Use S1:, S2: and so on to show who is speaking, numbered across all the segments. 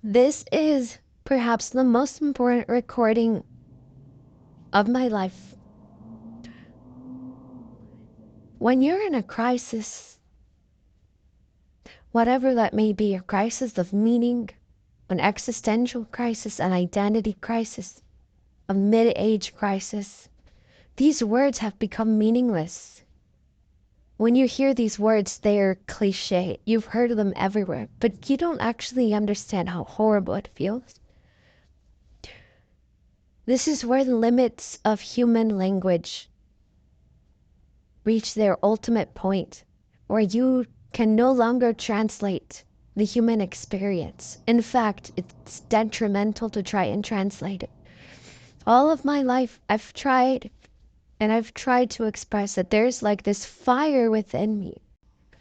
S1: This is perhaps the most important recording of my life. When you're in a crisis, whatever that may be, a crisis of meaning, an existential crisis, an identity crisis, a mid-age crisis, these words have become meaningless. When you hear these words, they're cliche. You've heard them everywhere, but you don't actually understand how horrible it feels. This is where the limits of human language reach their ultimate point, where you can no longer translate the human experience. In fact, it's detrimental to try and translate it. All of my life, I've tried to express that there's like this fire within me.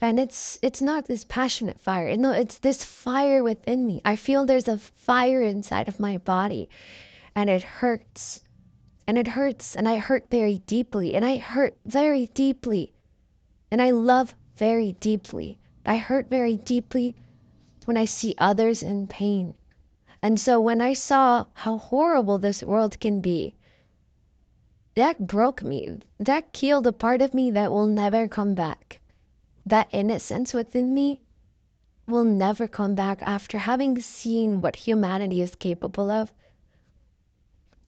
S1: And it's not this passionate fire. No, it's this fire within me. I feel there's a fire inside of my body, and it hurts. And it hurts, and I hurt very deeply, and I hurt very deeply. And I love very deeply. I hurt very deeply when I see others in pain. And so when I saw how horrible this world can be, that broke me. That killed a part of me that will never come back. That innocence within me will never come back after having seen what humanity is capable of.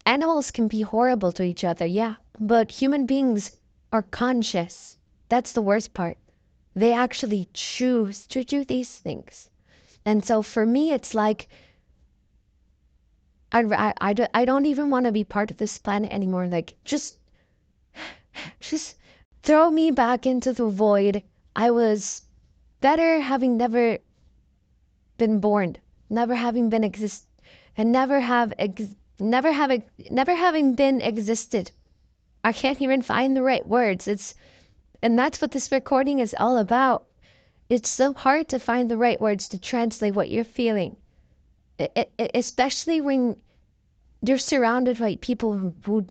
S1: Animals can be horrible to each other, yeah, but human beings are conscious. That's the worst part. They actually choose to do these things. And so for me, it's like, I don't even want to be part of this planet anymore. Like, just throw me back into the void. I was better having never been born, never having been and never having been existed. I can't even find the right words. And that's what this recording is all about. It's so hard to find the right words to translate what you're feeling, especially when you're surrounded by people who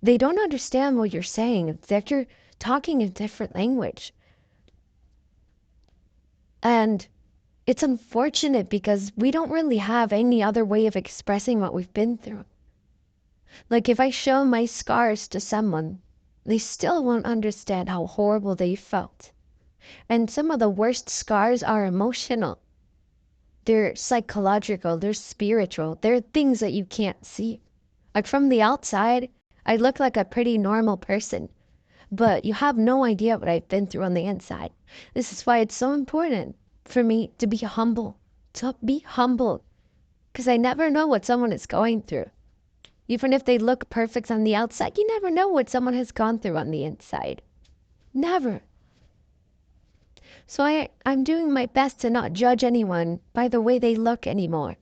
S1: they don't understand what you're saying. It's like you're talking a different language. And it's unfortunate because we don't really have any other way of expressing what we've been through. Like if I show my scars to someone, they still won't understand how horrible they felt. And some of the worst scars are emotional. They're psychological, they're spiritual, they're things that you can't see. Like from the outside, I look like a pretty normal person, but you have no idea what I've been through on the inside. This is why it's so important for me to be humble, because I never know what someone is going through. Even if they look perfect on the outside, you never know what someone has gone through on the inside. Never. So I'm doing my best to not judge anyone by the way they look anymore.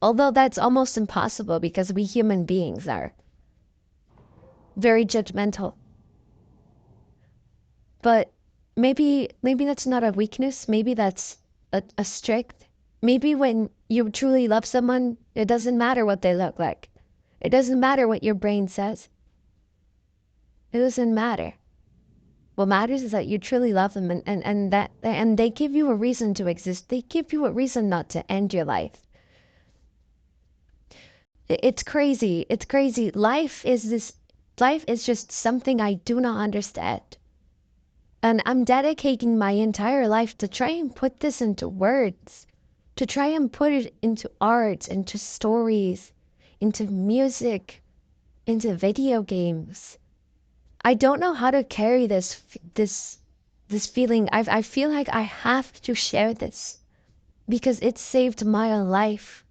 S1: Although that's almost impossible because we human beings are very judgmental. But maybe that's not a weakness. Maybe that's a strength. Maybe when you truly love someone, it doesn't matter what they look like. It doesn't matter what your brain says. It doesn't matter. What matters is that you truly love them and they give you a reason to exist. They give you a reason not to end your life. It's crazy. It's crazy. Life is just something I do not understand. And I'm dedicating my entire life to try and put this into words, to try and put it into art, into stories, into music, into video games. I don't know how to carry this feeling. I feel like I have to share this because it saved my life.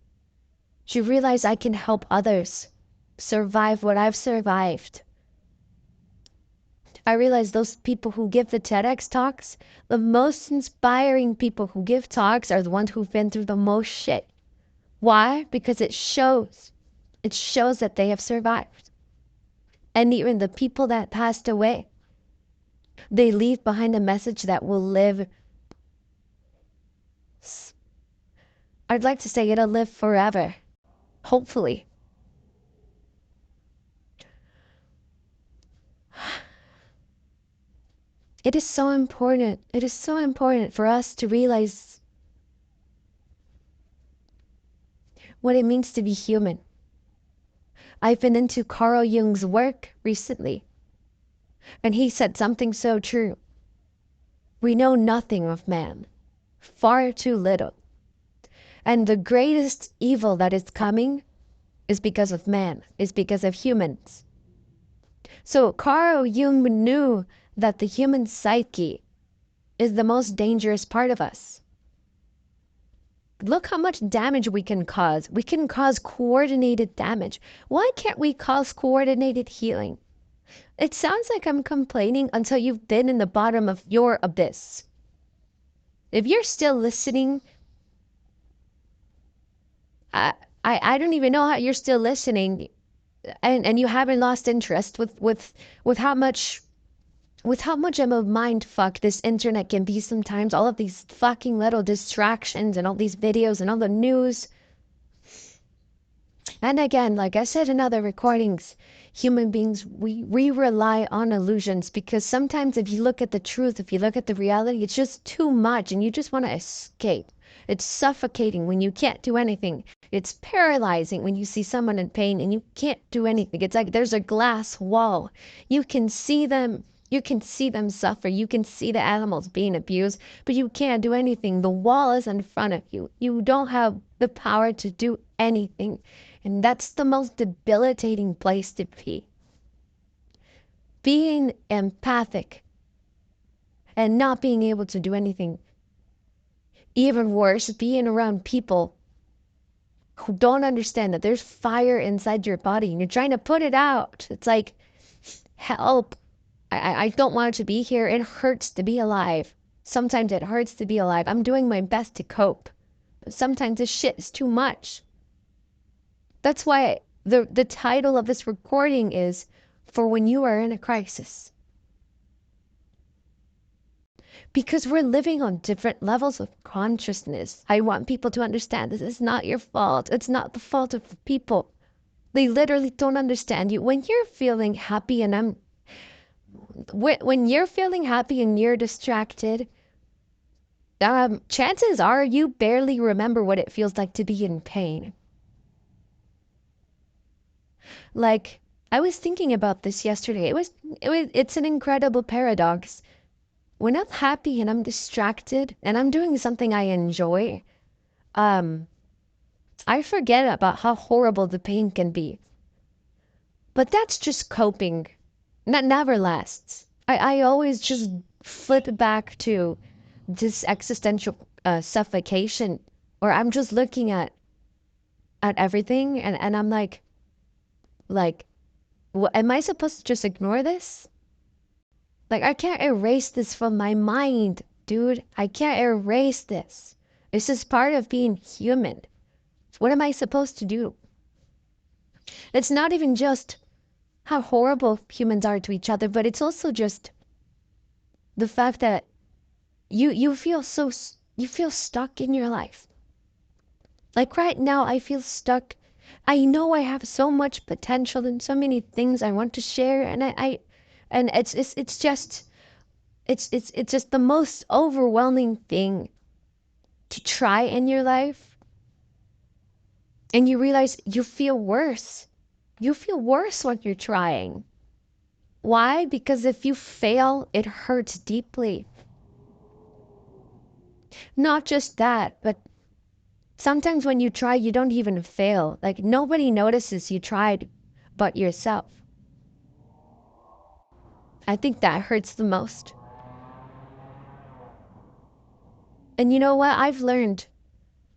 S1: To realize I can help others survive what I've survived. I realize those people who give the TEDx talks, the most inspiring people who give talks are the ones who've been through the most shit. Why? Because it shows that they have survived. And even the people that passed away, they leave behind a message that will live. I'd like to say it'll live forever. Hopefully. It is so important. It is so important for us to realize what it means to be human. I've been into Carl Jung's work recently, and he said something so true. We know nothing of man, far too little. And the greatest evil that is coming is because of man, is because of humans. So Carl Jung knew that the human psyche is the most dangerous part of us. Look how much damage we can cause. We can cause coordinated damage. Why can't we cause coordinated healing? It sounds like I'm complaining until you've been in the bottom of your abyss. If you're still listening, I don't even know how you're still listening, and you haven't lost interest with how much of a mind fuck this internet can be sometimes. All of these fucking little distractions and all these videos and all the news. And again, like I said in other recordings, human beings, we rely on illusions because sometimes if you look at the truth, if you look at the reality, it's just too much and you just want to escape. It's suffocating when you can't do anything. It's paralyzing when you see someone in pain and you can't do anything. It's like there's a glass wall. You can see them. You can see them suffer. You can see the animals being abused, but you can't do anything. The wall is in front of you. You don't have the power to do anything. And that's the most debilitating place to be. Being empathic and not being able to do anything. Even worse, being around people who don't understand that there's fire inside your body and you're trying to put it out. It's like, help. I don't want to be here. It hurts to be alive. Sometimes it hurts to be alive. I'm doing my best to cope. But sometimes this shit is too much. That's why the title of this recording is For When You Are in a Crisis. Because we're living on different levels of consciousness. I want people to understand this is not your fault. It's not the fault of the people. They literally don't understand you. When you're feeling happy and when you're feeling happy and you're distracted, chances are you barely remember what it feels like to be in pain. Like, I was thinking about this yesterday. It's an incredible paradox. When I'm happy and I'm distracted and I'm doing something I enjoy, I forget about how horrible the pain can be. But that's just coping. That never lasts. I always just flip back to this existential suffocation where I'm just looking at everything and I'm like, am I supposed to just ignore this? Like, I can't erase this from my mind, dude. I can't erase this. This is part of being human. What am I supposed to do? It's not even just how horrible humans are to each other, but it's also just the fact that you feel stuck in your life. Like right now, I feel stuck. I know I have so much potential and so many things I want to share, and it's just the most overwhelming thing to try in your life, and you realize you feel worse. You feel worse when you're trying. Why? Because if you fail, it hurts deeply. Not just that, but sometimes when you try, you don't even fail. Like, nobody notices you tried but yourself. I think that hurts the most. And you know what? I've learned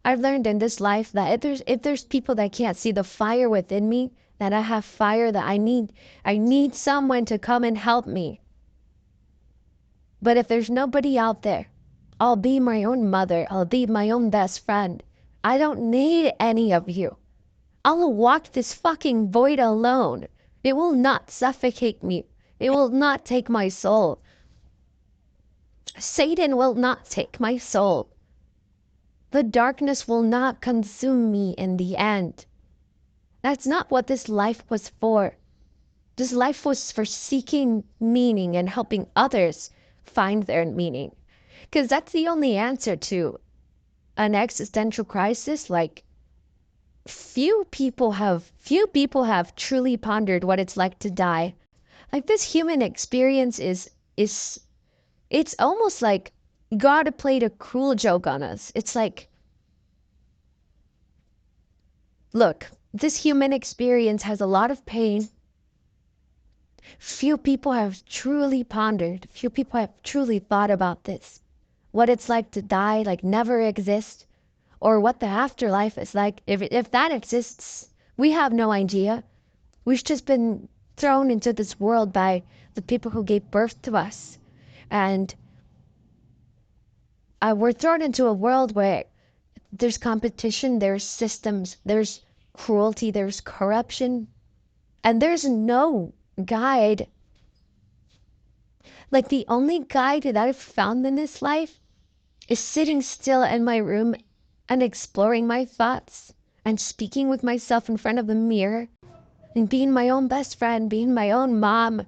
S1: in this life that if there's people that can't see the fire within me, that I have fire, that I need someone to come and help me. But if there's nobody out there, I'll be my own mother. I'll be my own best friend. I don't need any of you. I'll walk this fucking void alone. It will not suffocate me. It will not take my soul. Satan will not take my soul. The darkness will not consume me in the end. That's not what this life was for. This life was for seeking meaning and helping others find their meaning. Because that's the only answer to an existential crisis. Like, few people have truly pondered what it's like to die. Like this human experience is it's almost like God played a cruel joke on us. It's like, look, this human experience has a lot of pain. Few people have truly pondered, few people have truly thought about this. What it's like to die, like never exist, or what the afterlife is like. If that exists, we have no idea. We've just been thrown into this world by the people who gave birth to us. And we're thrown into a world where there's competition, there's systems, there's cruelty, there's corruption, and there's no guide. Like the only guide that I've found in this life is sitting still in my room and exploring my thoughts and speaking with myself in front of the mirror and being my own best friend, being my own mom.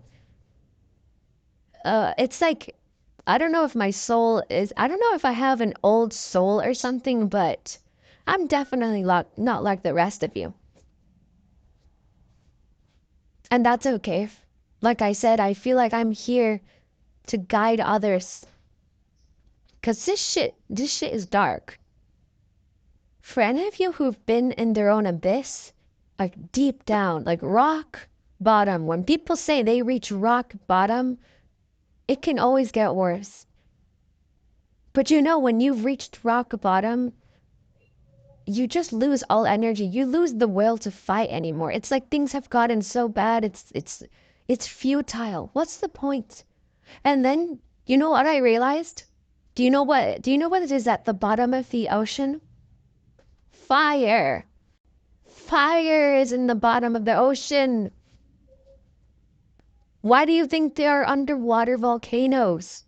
S1: It's like, I don't know if I don't know if I have an old soul or something, but I'm definitely not like the rest of you. And that's okay. Like I said, I feel like I'm here to guide others. Cause this shit is dark. For any of you who've been in their own abyss, like deep down, like rock bottom, when people say they reach rock bottom, it can always get worse. But you know, when you've reached rock bottom, you just lose all energy. You lose the will to fight anymore. It's like things have gotten so bad. It's futile. What's the point? And then, you know what I realized? Do you know what it is at the bottom of the ocean? Fire. Fire is in the bottom of the ocean. Why do you think there are underwater volcanoes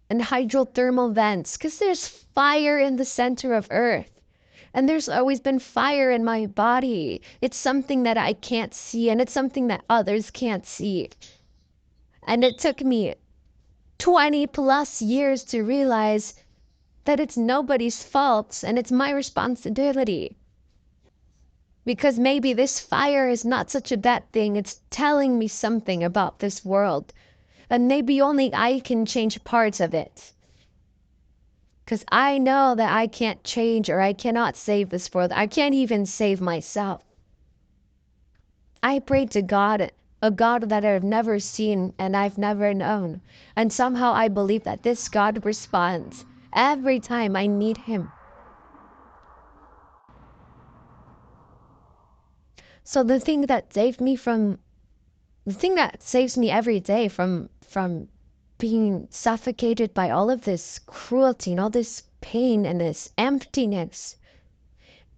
S1: and hydrothermal vents? Because there's fire in the center of Earth. And there's always been fire in my body. It's something that I can't see, and it's something that others can't see. And it took me 20 plus years to realize that it's nobody's fault and it's my responsibility. Because maybe this fire is not such a bad thing. It's telling me something about this world. And maybe only I can change parts of it. Because I know that I can't change or I cannot save this world. I can't even save myself. I pray to God, a God that I've never seen and I've never known. And somehow I believe that this God responds every time I need him. So the thing that saves me every day from being suffocated by all of this cruelty and all this pain and this emptiness,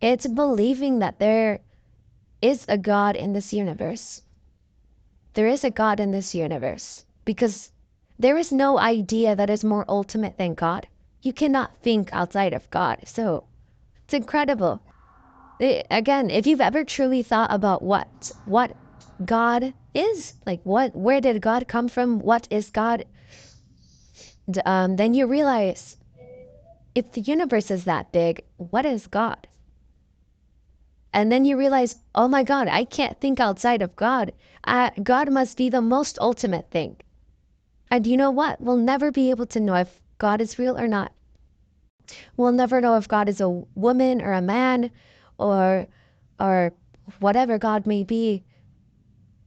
S1: it's believing that there is a God in this universe. There is a God in this universe because there is no idea that is more ultimate than God. You cannot think outside of God. So it's incredible. Again, if you've ever truly thought about what God is, like where did God come from? What is God? Then you realize if the universe is that big, what is God? And then you realize, oh my God, I can't think outside of God. God must be the most ultimate thing. And you know what? We'll never be able to know if God is real or not. We'll never know if God is a woman or a man or or whatever God may be.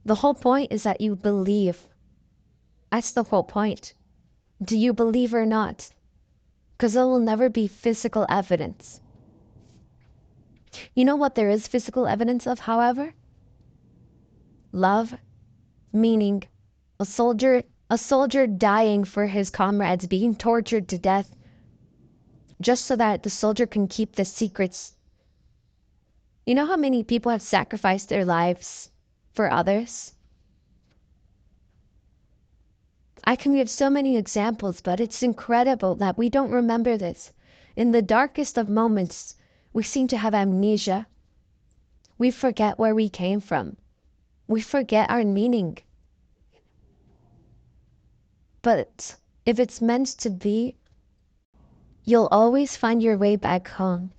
S1: The whole point is that you believe. That's the whole point. Do you believe or not? Because there will never be physical evidence. You know what there is physical evidence of, however? Love, meaning a soldier dying for his comrades, being tortured to death just so that the soldier can keep the secrets. You know how many people have sacrificed their lives for others? I can give so many examples, but it's incredible that we don't remember this. In the darkest of moments, we seem to have amnesia. We forget where we came from. We forget our meaning. But if it's meant to be, you'll always find your way back home.